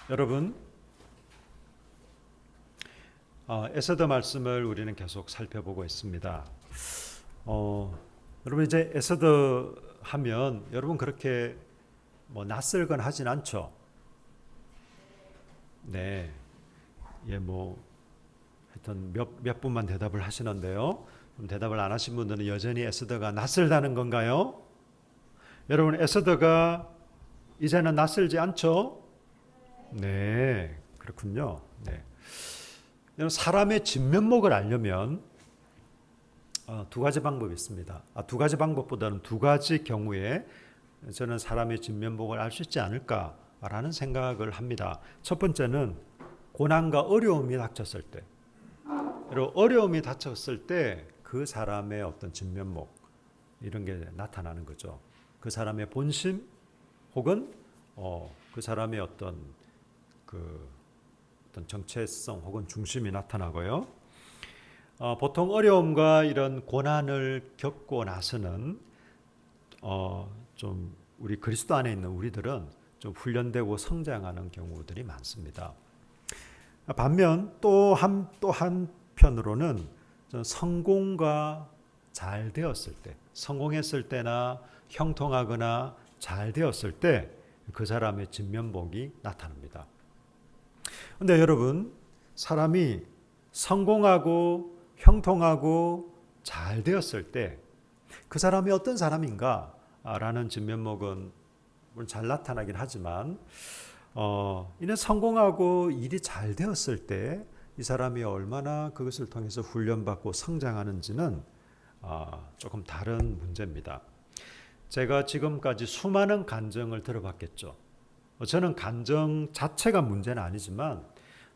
여러분, 에스더 말씀을 우리는 계속 살펴보고 있습니다. 여러분 이제 에스더 하면 여러분 그렇게 낯설건 하진 않죠. 네, 하여튼 몇 분만 대답을 하시는데요. 대답을 안 하신 분들은 여전히 에스더가 낯설다는 건가요? 여러분 에스더가 이제는 낯설지 않죠? 네, 그렇군요. 네. 사람의 진면목을 알려면 두 가지 방법이 있습니다. 두 가지 방법보다는 두 가지 경우에 저는 사람의 진면목을 알 수 있지 않을까라는 생각을 합니다. 첫 번째는 고난과 어려움이 닥쳤을 때, 그리고 어려움이 닥쳤을 때 그 사람의 어떤 진면목 이런 게 나타나는 거죠. 그 사람의 본심 혹은 그 사람의 어떤 정체성 혹은 중심이 나타나고요. 보통 어려움과 이런 고난을 겪고 나서는 좀 우리 그리스도 안에 있는 우리들은 좀 훈련되고 성장하는 경우들이 많습니다. 반면 또 한편으로는 성공과 잘 되었을 때, 성공했을 때나 형통하거나 잘 되었을 때 그 사람의 진면목이 나타납니다. 근데 여러분, 사람이 성공하고 형통하고 잘 되었을 때 그 사람이 어떤 사람인가 라는 진면목은 물론 잘 나타나긴 하지만 이는 성공하고 일이 잘 되었을 때 이 사람이 얼마나 그것을 통해서 훈련받고 성장하는지는 조금 다른 문제입니다. 제가 지금까지 수많은 간증을 들어봤겠죠. 저는 간증 자체가 문제는 아니지만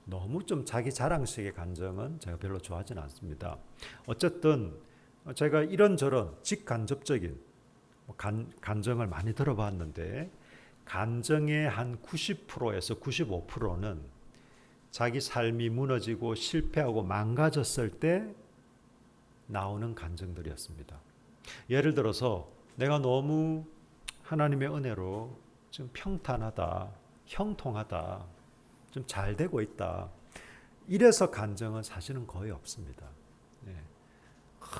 너무 좀 자기 자랑식의 간증은 제가 별로 좋아하지는 않습니다. 어쨌든 제가 이런저런 직간접적인 간증을 많이 들어봤는데 간증의 한 90%에서 95%는 자기 삶이 무너지고 실패하고 망가졌을 때 나오는 간증들이었습니다. 예를 들어서 내가 너무 하나님의 은혜로 좀 평탄하다, 형통하다, 좀 잘 되고 있다. 이래서 간증은 사실은 거의 없습니다.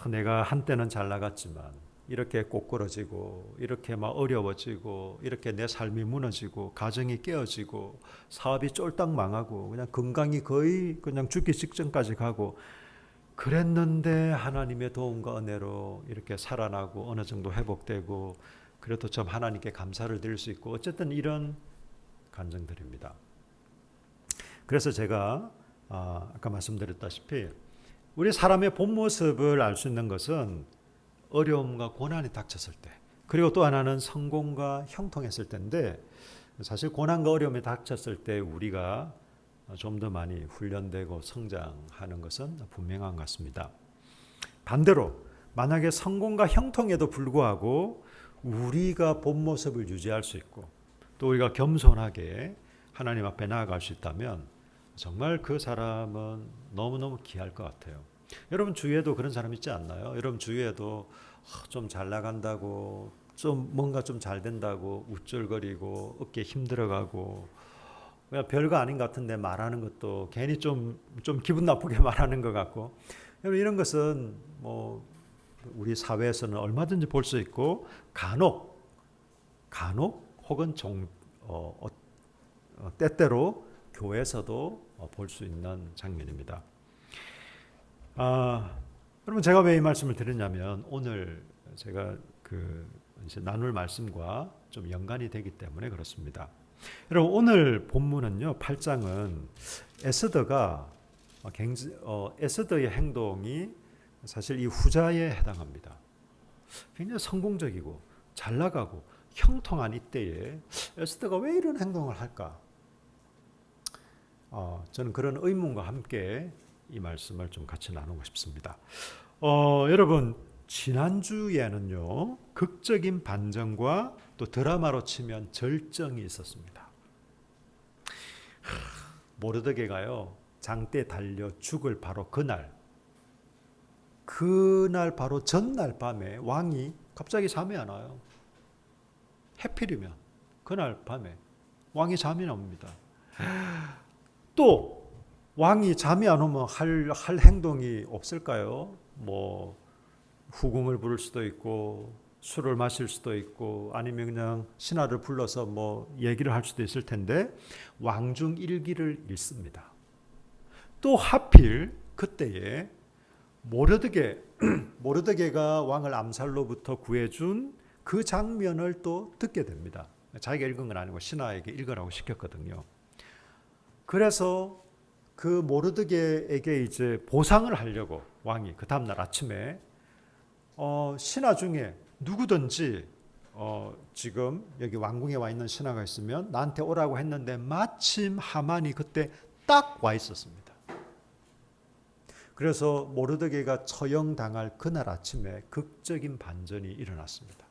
내가 한때는 잘 나갔지만 이렇게 꼬꾸러지고 이렇게 막 어려워지고 이렇게 내 삶이 무너지고 가정이 깨어지고 사업이 쫄딱 망하고 그냥 건강이 거의 그냥 죽기 직전까지 가고 그랬는데 하나님의 도움과 은혜로 이렇게 살아나고 어느 정도 회복되고 그래도 좀 하나님께 감사를 드릴 수 있고 어쨌든 이런 간증들입니다. 그래서 제가 아까 말씀드렸다시피 우리 사람의 본 모습을 알 수 있는 것은 어려움과 고난이 닥쳤을 때 그리고 또 하나는 성공과 형통했을 때인데 사실 고난과 어려움이 닥쳤을 때 우리가 좀 더 많이 훈련되고 성장하는 것은 분명한 것 같습니다. 반대로 만약에 성공과 형통에도 불구하고 우리가 본 모습을 유지할 수 있고 또 우리가 겸손하게 하나님 앞에 나아갈 수 있다면 정말 그 사람은 너무너무 귀할 것 같아요. 여러분 주위에도 그런 사람 있지 않나요? 여러분 주위에도 좀 잘 나간다고 좀 뭔가 좀 잘 된다고 우쭐거리고 어깨 힘들어가고 그냥 별거 아닌 것 같은데 말하는 것도 괜히 좀 기분 나쁘게 말하는 것 같고 여러분 이런 것은 우리 사회에서는 얼마든지 볼 수 있고 간혹 혹은 때때로 교회에서도 볼 수 있는 장면입니다. 여러분 제가 왜 이 말씀을 드렸냐면 오늘 제가 이제 나눌 말씀과 좀 연관이 되기 때문에 그렇습니다. 여러분 오늘 본문은요 8장은 에스더의 행동이 사실 이 후자에 해당합니다. 굉장히 성공적이고 잘 나가고 형통한 이때에 에스더가 왜 이런 행동을 할까? 저는 그런 의문과 함께 이 말씀을 좀 같이 나누고 싶습니다. 여러분 지난주에는요 극적인 반전과 또 드라마로 치면 절정이 있었습니다. 모르드게가요 장대에 달려 죽을 바로 그날 바로 전날 밤에 왕이 갑자기 잠이 안 와요. 해필이면 그날 밤에 왕이 잠이 납니다. 또 왕이 잠이 안 오면 할 행동이 없을까요? 뭐 후궁을 부를 수도 있고 술을 마실 수도 있고 아니면 그냥 신하를 불러서 뭐 얘기를 할 수도 있을 텐데 왕중 일기를 읽습니다. 또 하필 그때에 모르드게가 왕을 암살로부터 구해준 그 장면을 또 듣게 됩니다. 자기가 읽은 건 아니고 신하에게 읽으라고 시켰거든요. 그래서 그 모르드게에게 이제 보상을 하려고 왕이 그 다음날 아침에 신하 중에 누구든지 지금 여기 왕궁에 와 있는 신하가 있으면 나한테 오라고 했는데 마침 하만이 그때 딱 와 있었습니다. 그래서 모르드게가 처형당할 그날 아침에 극적인 반전이 일어났습니다.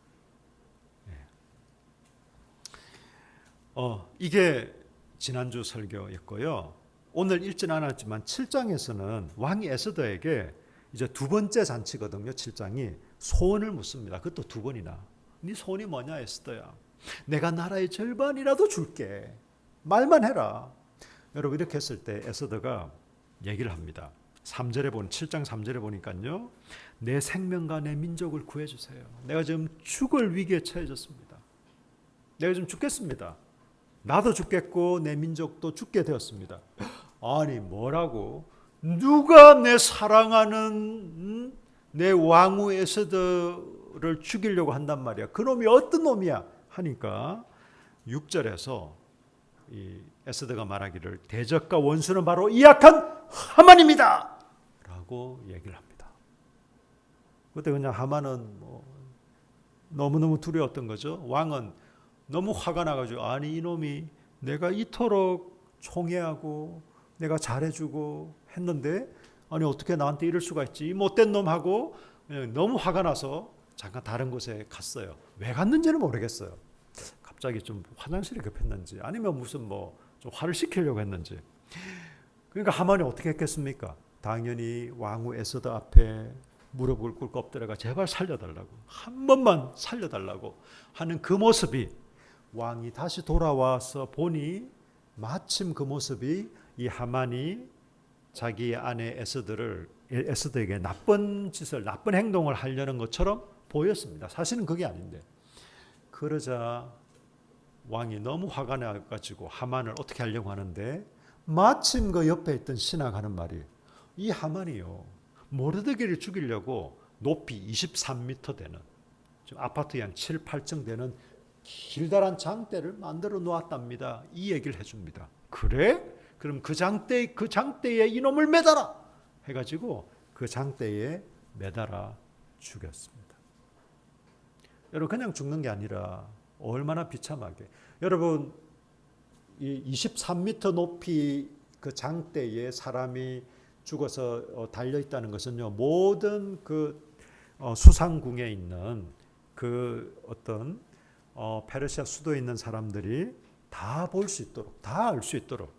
이게 지난주 설교였고요. 오늘 읽진 않았지만 7장에서는 왕이 에스더에게 이제 두 번째 잔치거든요. 7장이 소원을 묻습니다. 그것도 두 번이나. 네 소원이 뭐냐 에스더야. 내가 나라의 절반이라도 줄게. 말만 해라. 여러분 이렇게 했을 때 에스더가 얘기를 합니다. 7장 3절에 보니까요. 내 생명과 내 민족을 구해주세요. 내가 지금 죽을 위기에 처해졌습니다. 내가 지금 죽겠습니다. 나도 죽겠고 내 민족도 죽게 되었습니다. 아니 뭐라고? 누가 내 사랑하는 내 왕후 에스더를 죽이려고 한단 말이야. 그놈이 어떤 놈이야? 하니까 6절에서 이 에스더가 말하기를 대적과 원수는 바로 이 악한 하만입니다. 라고 얘기를 합니다. 그때 그냥 하만은 너무너무 두려웠던 거죠. 왕은 너무 화가 나가지고 아니 이놈이 내가 이토록 총애하고 내가 잘해주고 했는데 아니 어떻게 나한테 이럴 수가 있지? 이 못된 놈하고 너무 화가 나서 잠깐 다른 곳에 갔어요. 왜 갔는지는 모르겠어요. 갑자기 좀 화장실이 급했는지 아니면 무슨 좀 화를 시키려고 했는지. 그러니까 하만이 어떻게 했겠습니까? 당연히 왕후 에스더 앞에 무릎을 꿇고 엎드려가 제발 살려달라고 한 번만 살려달라고 하는 그 모습이 왕이 다시 돌아와서 보니 마침 그 모습이 이 하만이 자기 아내 에스더에게 나쁜 행동을 하려는 것처럼 보였습니다. 사실은 그게 아닌데. 그러자 왕이 너무 화가 나가지고 하만을 어떻게 하려고 하는데 마침 그 옆에 있던 신하가 하는 말이 이 하만이요. 모르드게를 죽이려고 높이 23m 되는 아파트 한 7, 8층 되는 길다란 장대를 만들어 놓았답니다. 이 얘기를 해줍니다. 그래? 그럼 그 장대에 이놈을 매달아 해가지고 그 장대에 매달아 죽였습니다. 여러분 그냥 죽는 게 아니라 얼마나 비참하게. 여러분 이 23m 높이 그 장대에 사람이 죽어서 달려 있다는 것은요 모든 그 수상궁에 있는 그 어떤 페르시아 수도에 있는 사람들이 다 볼 수 있도록 다 알 수 있도록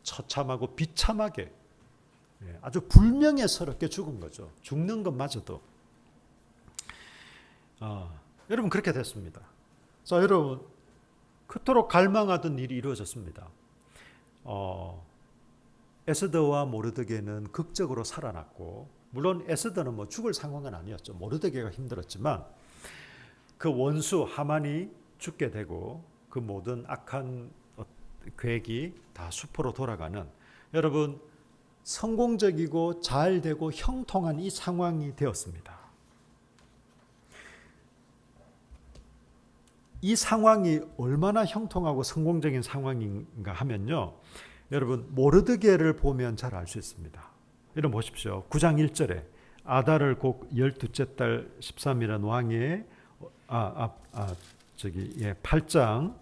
처참하고 비참하게 아주 불명예스럽게 죽은 거죠. 죽는 것마저도. 여러분 그렇게 됐습니다. 자 여러분 그토록 갈망하던 일이 이루어졌습니다. 에스더와 모르드게는 극적으로 살아났고 물론 에스더는 죽을 상황은 아니었죠. 모르드게가 힘들었지만 그 원수 하만이 죽게 되고 그 모든 악한 계획이 다 수포로 돌아가는 여러분 성공적이고 잘 되고 형통한 이 상황이 되었습니다. 이 상황이 얼마나 형통하고 성공적인 상황인가 하면요. 여러분 모르드게를 보면 잘 알 수 있습니다. 여러분 보십시오. 9장 1절에 아달을 곧 12째 달 13일은 왕의 8장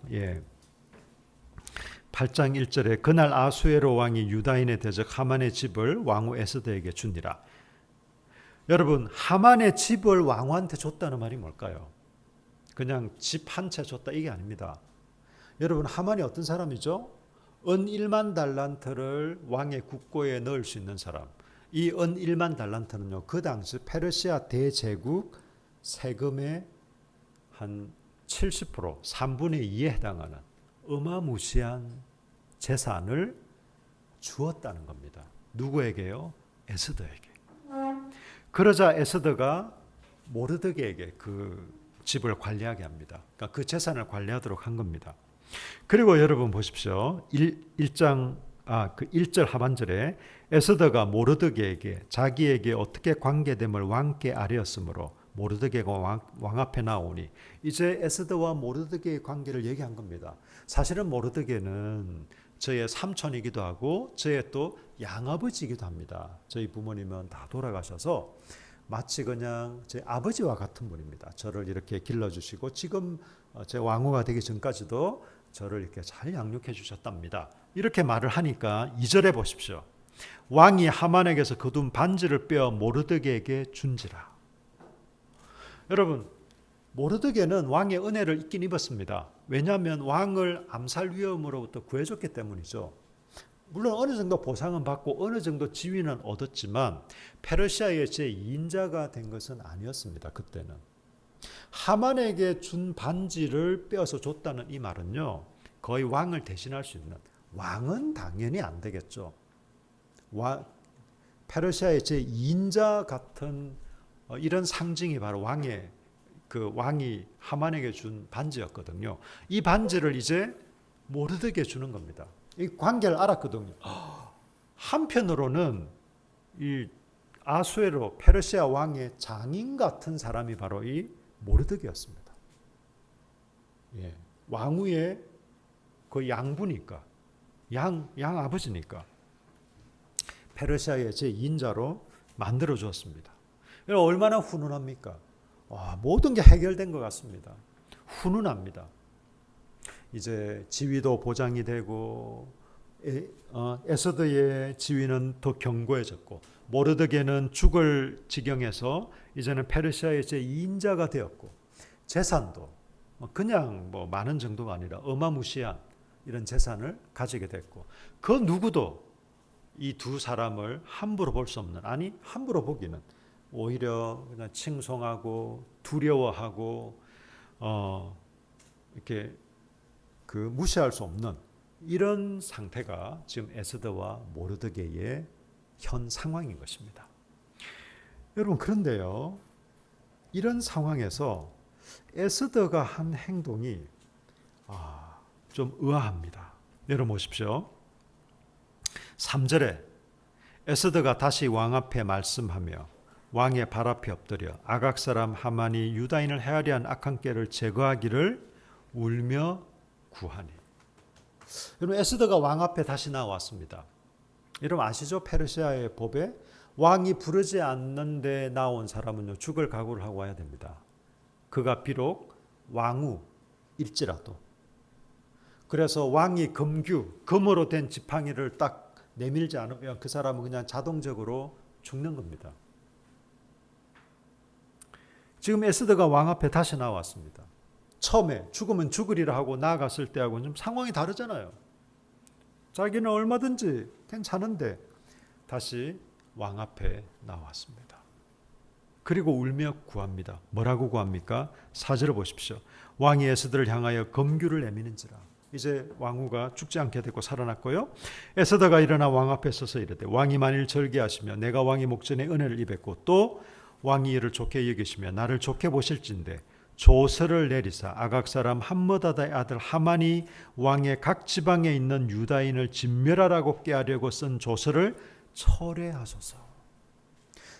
8장 1절에 그날 아수에로 왕이 유다인의 대적 하만의 집을 왕후 에스더에게 주니라. 여러분 하만의 집을 왕후한테 줬다는 말이 뭘까요? 그냥 집 한 채 줬다 이게 아닙니다. 여러분 하만이 어떤 사람이죠? 은 1만 달란트를 왕의 국고에 넣을 수 있는 사람. 이 은 1만 달란트는요. 그 당시 페르시아 대제국 세금의 한 70% 3분의 2에 해당하는 어마무시한 재산을 주었다는 겁니다. 누구에게요? 에스더에게. 그러자 에스더가 모르드게에게 그 집을 관리하게 합니다. 그러니까 그 재산을 관리하도록 한 겁니다. 그리고 여러분 보십시오. 1절 하반절에 에스더가 모르드게에게 자기에게 어떻게 관계됨을 왕께 아뢰었으므로 모르드게가 왕 앞에 나오니, 이제 에스더와 모르드게의 관계를 얘기한 겁니다. 사실은 모르드게는 저의 삼촌이기도 하고 저의 또 양아버지이기도 합니다. 저희 부모님은 다 돌아가셔서 마치 그냥 제 아버지와 같은 분입니다. 저를 이렇게 길러주시고 지금 제 왕후가 되기 전까지도 저를 이렇게 잘 양육해 주셨답니다. 이렇게 말을 하니까 2절에 보십시오. 왕이 하만에게서 거둔 반지를 빼어 모르드게에게 준지라. 여러분, 모르드게는 왕의 은혜를 입긴 입었습니다. 왜냐하면 왕을 암살 위험으로부터 구해줬기 때문이죠. 물론 어느 정도 보상은 받고 어느 정도 지위는 얻었지만 페르시아의 제2인자가 된 것은 아니었습니다. 그때는. 하만에게 준 반지를 빼어서 줬다는 이 말은요, 거의 왕을 대신할 수 있는, 왕은 당연히 안 되겠죠. 페르시아의 제2인자 같은 이런 상징이 바로 왕이 하만에게 준 반지였거든요. 이 반지를 이제 모르드게에 주는 겁니다. 이 관계를 알았거든요. 한편으로는 이 아수에로 페르시아 왕의 장인 같은 사람이 바로 이 모르드게였습니다. 예, 왕후의 그 양부니까, 양 아버지니까 페르시아의 제2인자로 만들어 주었습니다. 얼마나 훈훈합니까? 모든 게 해결된 것 같습니다. 훈훈합니다. 이제 지위도 보장이 되고 에스더의 지위는 더 견고해졌고 모르드게는 죽을 지경에서 이제는 페르시아의 제2인자가 되었고 재산도 그냥 뭐 많은 정도가 아니라 어마무시한 이런 재산을 가지게 됐고 그 누구도 이 두 사람을 함부로 볼 수 없는, 아니 함부로 보기는 오히려 그냥 칭송하고 두려워하고 이렇게 그 무시할 수 없는 이런 상태가 지금 에스더와 모르드게의 현 상황인 것입니다. 여러분, 그런데요, 이런 상황에서 에스더가 한 행동이 좀 의아합니다. 여러분 보십시오. 3절에 에스더가 다시 왕 앞에 말씀하며 왕의 발 앞에 엎드려 아각 사람 하만이 유다인을 헤아려 한 악한 꾀를 제거하기를 울며 구하니. 여러분, 에스더가 왕 앞에 다시 나왔습니다. 여러분 아시죠? 페르시아의 법에 왕이 부르지 않는데 나온 사람은요 죽을 각오를 하고 와야 됩니다. 그가 비록 왕후일지라도. 그래서 왕이 금으로 된 지팡이를 딱 내밀지 않으면 그 사람은 그냥 자동적으로 죽는 겁니다. 지금 에스더가 왕 앞에 다시 나왔습니다. 처음에 죽으면 죽으리라 하고 나아갔을 때하고는 좀 상황이 다르잖아요. 자기는 얼마든지 괜찮은데 다시 왕 앞에 나왔습니다. 그리고 울며 구합니다. 뭐라고 구합니까? 4절을 보십시오. 왕이 에스더를 향하여 검규를 내미는지라. 이제 왕후가 죽지 않게 되고 살아났고요. 에스더가 일어나 왕 앞에 서서 이르되 왕이 만일 절개하시며 내가 왕의 목전에 은혜를 입었고 또 왕이 이를 좋게 여기시며 나를 좋게 보실진대 조서를 내리사 아각 사람 함므다다의 아들 하만이 왕의 각 지방에 있는 유다인을 진멸하라고 꾀하려고 쓴 조서를 철회하소서.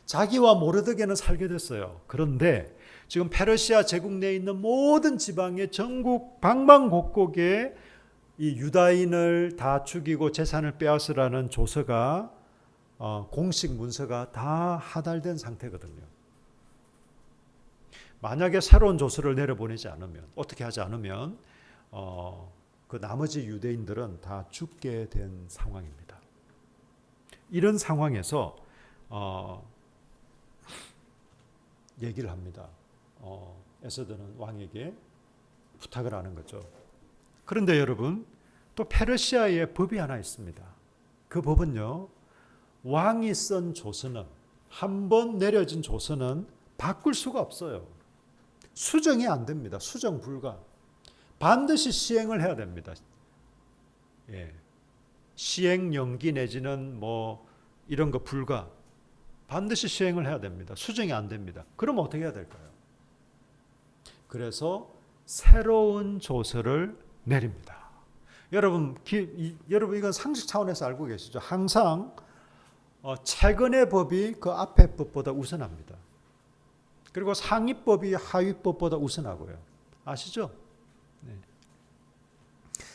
자기와 모르드게는 살게 됐어요. 그런데 지금 페르시아 제국 내에 있는 모든 지방의 전국 방방곡곡에 이 유다인을 다 죽이고 재산을 빼앗으라는 조서가 공식 문서가 다 하달된 상태거든요. 만약에 새로운 조서를 내려보내지 않으면, 어떻게 하지 않으면 그 나머지 유대인들은 다 죽게 된 상황입니다. 이런 상황에서 얘기를 합니다. 에스더는 왕에게 부탁을 하는 거죠. 그런데 여러분, 또 페르시아의 법이 하나 있습니다. 그 법은요, 왕이 쓴 조서는, 한 번 내려진 조서는 바꿀 수가 없어요. 수정이 안 됩니다. 수정 불가. 반드시 시행을 해야 됩니다. 예. 시행 연기 내지는 뭐 이런 거 불가. 반드시 시행을 해야 됩니다. 수정이 안 됩니다. 그럼 어떻게 해야 될까요? 그래서 새로운 조서를 내립니다. 여러분 이건 상식 차원에서 알고 계시죠? 항상 최근의 법이 그 앞의 법보다 우선합니다. 그리고 상위법이 하위법보다 우선하고요. 아시죠? 네.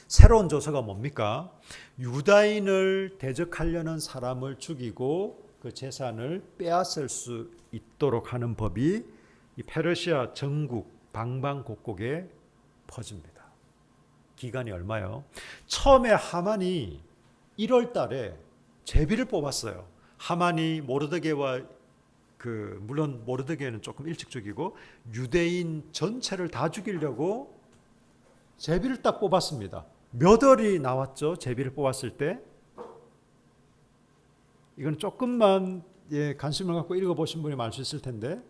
새로운 조서가 뭡니까? 유다인을 대적하려는 사람을 죽이고 그 재산을 빼앗을 수 있도록 하는 법이 이 페르시아 전국 방방곡곡에 퍼집니다. 기간이 얼마요? 처음에 하만이 1월 달에 제비를 뽑았어요. 하만이 모르드게와 물론 모르드게는 조금 일찍 죽이고 유대인 전체를 다 죽이려고 제비를 딱 뽑았습니다. 몇 월이 나왔죠? 제비를 뽑았을 때. 이건 조금만 관심을 갖고 읽어보신 분이 많을 수 있을 텐데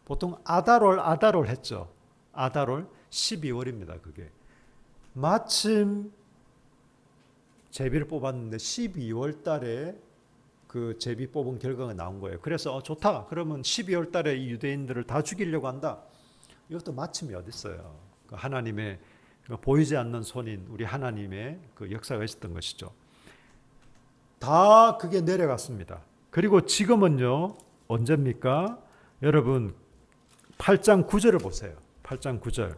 보통 아달월 했죠. 아달월 12월입니다. 그게. 마침 제비를 뽑았는데 12월 달에 그 제비 뽑은 결과가 나온 거예요. 그래서 좋다. 그러면 12월 달에 이 유대인들을 다 죽이려고 한다. 이것도 마침이 어디 있어요. 그 하나님의 보이지 않는 손인 우리 하나님의 그 역사가 있었던 것이죠. 다 그게 내려갔습니다. 그리고 지금은요. 언제입니까? 여러분 8장 9절을 보세요. 8장 9절.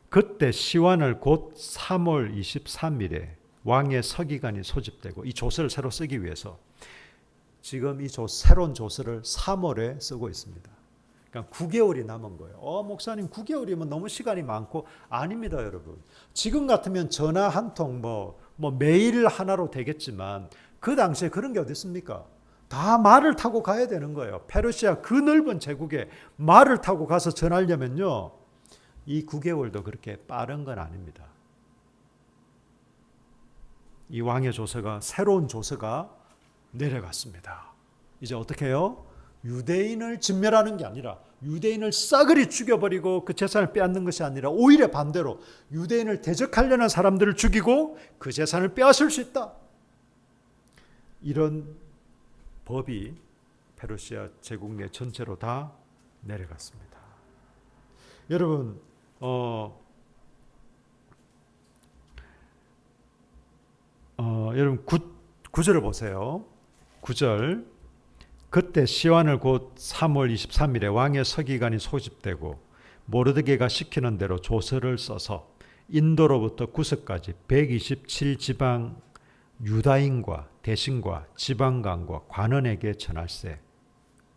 그때 시완을 곧 3월 23일에 왕의 서기관이 소집되고 이 조서를 새로 쓰기 위해서 지금 이 새로운 조서를 3월에 쓰고 있습니다. 그러니까 9개월이 남은 거예요. 목사님 9개월이면 너무 시간이 많고 아닙니다, 여러분. 지금 같으면 전화 한 통 뭐 메일 하나로 되겠지만 그 당시에 그런 게 어디 있습니까? 다 말을 타고 가야 되는 거예요. 페르시아 그 넓은 제국에 말을 타고 가서 전하려면요. 이 9개월도 그렇게 빠른 건 아닙니다. 이 왕의 조서가 새로운 조서가 내려갔습니다. 이제 어떻게 해요? 유대인을 진멸하는 게 아니라 유대인을 싸그리 죽여버리고 그 재산을 빼앗는 것이 아니라 오히려 반대로 유대인을 대적하려는 사람들을 죽이고 그 재산을 빼앗을 수 있다. 이런 법이 페르시아 제국 내 전체로 다 내려갔습니다. 여러분 여러분 9절을 보세요. 9절. 그때 시완을 곧 3월 23일에 왕의 서기관이 소집되고 모르드게가 시키는 대로 조서를 써서 인도로부터 구석까지 127지방 유다인과 대신과 지방관과 관원에게 전할세.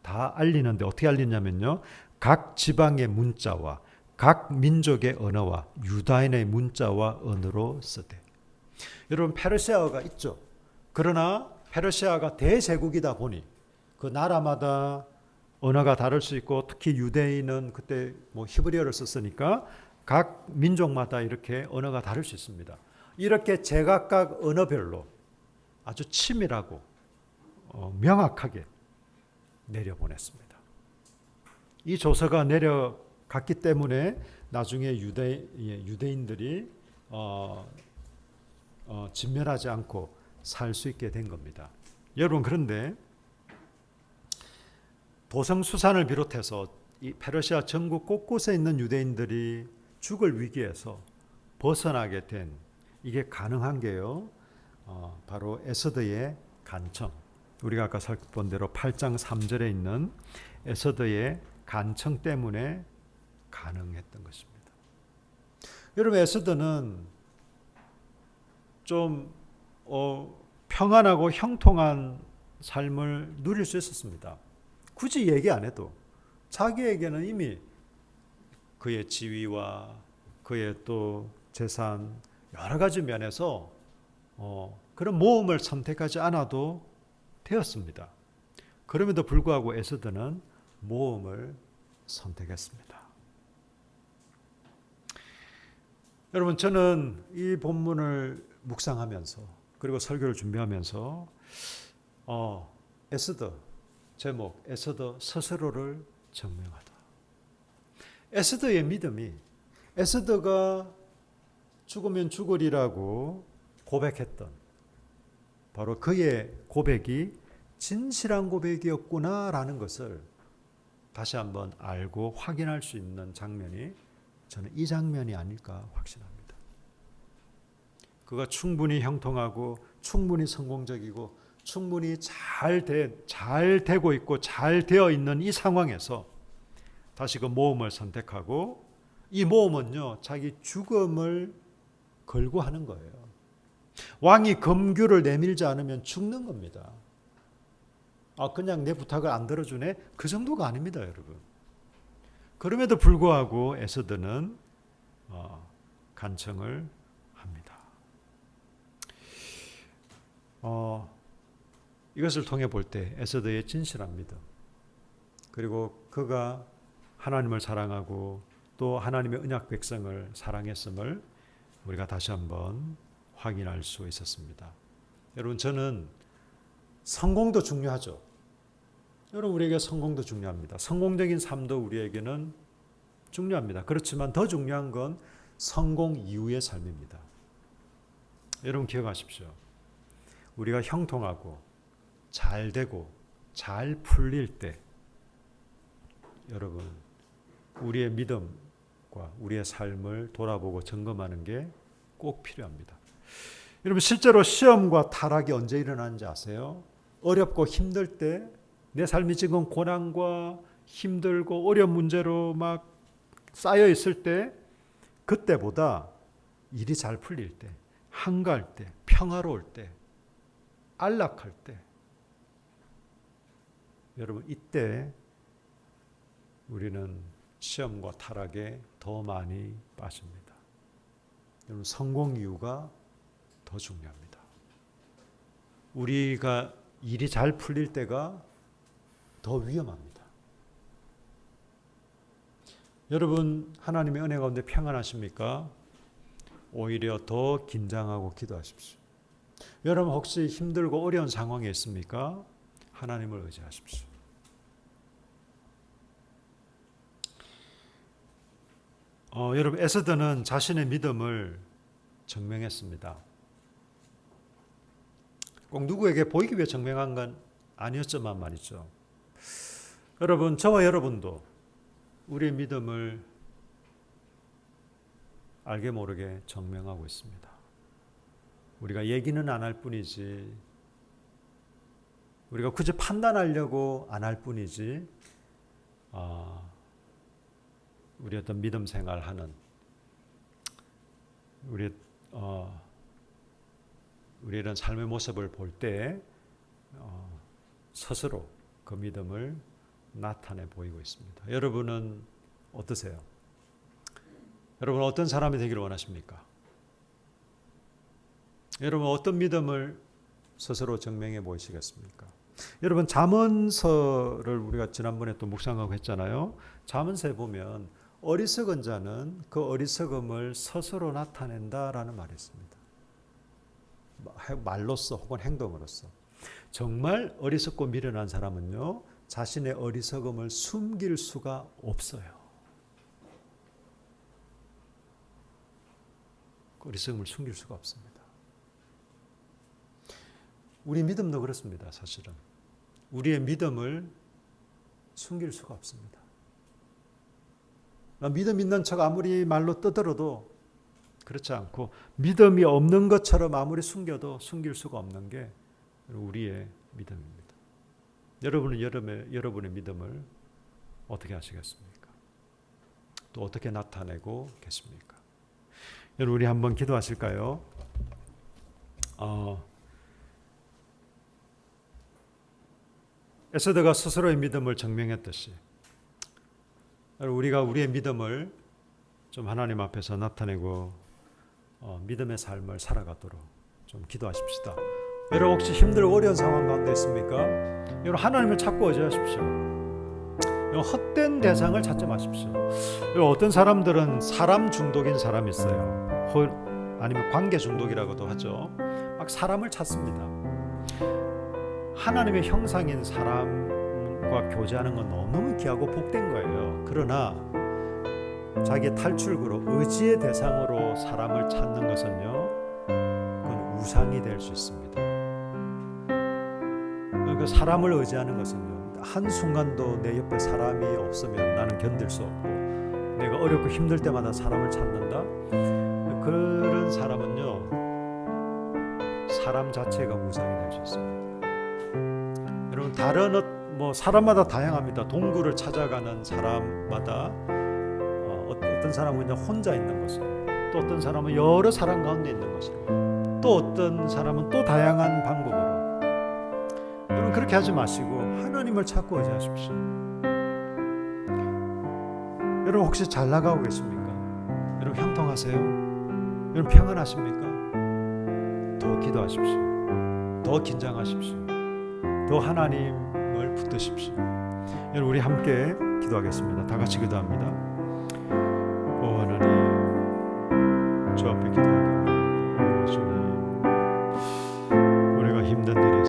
다 알리는데 어떻게 알리냐면요. 각 지방의 문자와 각 민족의 언어와 유다인의 문자와 언어로 쓰되. 여러분 페르시아어가 있죠. 그러나 페르시아가 대제국이다 보니 그 나라마다 언어가 다를 수 있고 특히 유대인은 그때 히브리어를 썼으니까 각 민족마다 이렇게 언어가 다를 수 있습니다. 이렇게 제각각 언어별로 아주 치밀하고 명확하게 내려보냈습니다. 이 조서가 내려갔기 때문에 나중에 유대인들이 진멸하지 않고 살 수 있게 된 겁니다. 여러분 그런데 도성수산을 비롯해서 이 페르시아 전국 곳곳에 있는 유대인들이 죽을 위기에서 벗어나게 된 이게 가능한 게요. 바로 에스더의 간청. 우리가 아까 살펴본 대로 8장 3절에 있는 에스더의 간청 때문에 가능했던 것입니다. 여러분 에스더는 좀 평안하고 형통한 삶을 누릴 수 있었습니다. 굳이 얘기 안 해도 자기에게는 이미 그의 지위와 그의 또 재산 여러 가지 면에서 그런 모험을 선택하지 않아도 되었습니다. 그럼에도 불구하고 에스더는 모험을 선택했습니다. 여러분 저는 이 본문을 묵상하면서 그리고 설교를 준비하면서 에스더 제목 에스더 스스로를 증명하다. 에스더의 믿음이 에스더가 죽으면 죽으리라고 고백했던 바로 그의 고백이 진실한 고백이었구나라는 것을 다시 한번 알고 확인할 수 있는 장면이 저는 이 장면이 아닐까 확신합니다. 그가 충분히 형통하고 충분히 성공적이고 충분히 잘 되고 있고 잘 되어 있는 이 상황에서 다시 그 모험을 선택하고 이 모험은요 자기 죽음을 걸고 하는 거예요. 왕이 검규를 내밀지 않으면 죽는 겁니다. 그냥 내 부탁을 안 들어주네? 그 정도가 아닙니다, 여러분. 그럼에도 불구하고 에서드는 간청을 합니다. 이것을 통해 볼 때 에서드의 진실한 믿음, 그리고 그가 하나님을 사랑하고 또 하나님의 언약 백성을 사랑했음을 우리가 다시 한번 확인할 수 있었습니다. 여러분, 저는 성공도 중요하죠. 여러분, 우리에게 성공도 중요합니다. 성공적인 삶도 우리에게는 중요합니다. 그렇지만 더 중요한 건 성공 이후의 삶입니다. 여러분 기억하십시오. 우리가 형통하고 잘 되고 잘 풀릴 때 여러분 우리의 믿음과 우리의 삶을 돌아보고 점검하는 게 꼭 필요합니다. 여러분 실제로 시험과 타락이 언제 일어나는지 아세요? 어렵고 힘들 때, 내 삶이 지금 고난과 힘들고 어려운 문제로 막 쌓여 있을 때, 그때보다 일이 잘 풀릴 때, 한가할 때, 평화로울 때, 안락할 때, 여러분 이때 우리는 시험과 타락에 더 많이 빠집니다. 여러분 성공 이유가 더 중요합니다. 우리가 일이 잘 풀릴 때가 더 위험합니다. 여러분 하나님의 은혜 가운데 평안하십니까? 오히려 더 긴장하고 기도하십시오. 여러분 혹시 힘들고 어려운 상황에 있습니까? 하나님을 의지하십시오. 여러분 에스더는 자신의 믿음을 증명했습니다. 꼭 누구에게 보이기 위해 증명한 건 아니었지만 말이죠. 여러분 저와 여러분도 우리의 믿음을 알게 모르게 증명하고 있습니다. 우리가 얘기는 안 할 뿐이지, 우리가 굳이 판단하려고 안 할 뿐이지, 우리 어떤 믿음 생활하는 우리 이런 삶의 모습을 볼 때 스스로 그 믿음을 나타내 보이고 있습니다. 여러분은 어떠세요? 여러분은 어떤 사람이 되기를 원하십니까? 여러분 어떤 믿음을 스스로 증명해 보이시겠습니까? 여러분 잠언서를 우리가 지난번에 또 묵상하고 했잖아요. 잠언서에 보면 어리석은 자는 그 어리석음을 스스로 나타낸다라는 말이 있습니다. 말로써 혹은 행동으로써. 정말 어리석고 미련한 사람은요, 자신의 어리석음을 숨길 수가 없어요. 어리석음을 숨길 수가 없습니다. 우리 믿음도 그렇습니다. 사실은 우리의 믿음을 숨길 수가 없습니다. 믿음 있는 척 아무리 말로 떠들어도 그렇지 않고, 믿음이 없는 것처럼 아무리 숨겨도 숨길 수가 없는 게 우리의 믿음입니다. 여러분은 여러분의 믿음을 어떻게 하시겠습니까? 또 어떻게 나타내고 계십니까? 여러분 우리 한번 기도하실까요? 에스더가 스스로의 믿음을 증명했듯이 우리가 우리의 믿음을 좀 하나님 앞에서 나타내고 믿음의 삶을 살아가도록 좀 기도하십시다. 여러분 혹시 힘들고 어려운 상황 가운데 있습니까? 여러분 하나님을 찾고 의지하십시오. 여러분 헛된 대상을 찾지 마십시오. 여러분 어떤 사람들은 사람 중독인 사람이 있어요. 아니면 관계 중독이라고도 하죠. 막 사람을 찾습니다. 하나님의 형상인 사람과 교제하는 건 너무너무 귀하고 복된 거예요. 그러나 자기의 탈출구로 의지의 대상으로 사람을 찾는 것은요, 그건 무상이 될 수 있습니다. 그러니까 사람을 의지하는 것은요, 한순간도 내 옆에 사람이 없으면 나는 견딜 수 없고, 내가 어렵고 힘들 때마다 사람을 찾는다, 그런 사람은요 사람 자체가 무상이 될 수 있습니다. 여러분, 다른 사람마다 다양합니다. 동굴을 찾아가는 사람마다 어떤 사람은 그냥 혼자 있는 것으로, 또 어떤 사람은 여러 사람 가운데 있는 것으로, 또 어떤 사람은 또 다양한 방법으로. 여러분, 그렇게 하지 마시고 하나님을 찾고 의지하십시오. 여러분, 혹시 잘 나가고 계십니까? 여러분, 형통하세요? 여러분, 평안하십니까? 더 기도하십시오. 더 긴장하십시오. 더 하나님을 붙드십시오. 여러분, 우리 함께 기도하겠습니다. 다 같이 기도합니다.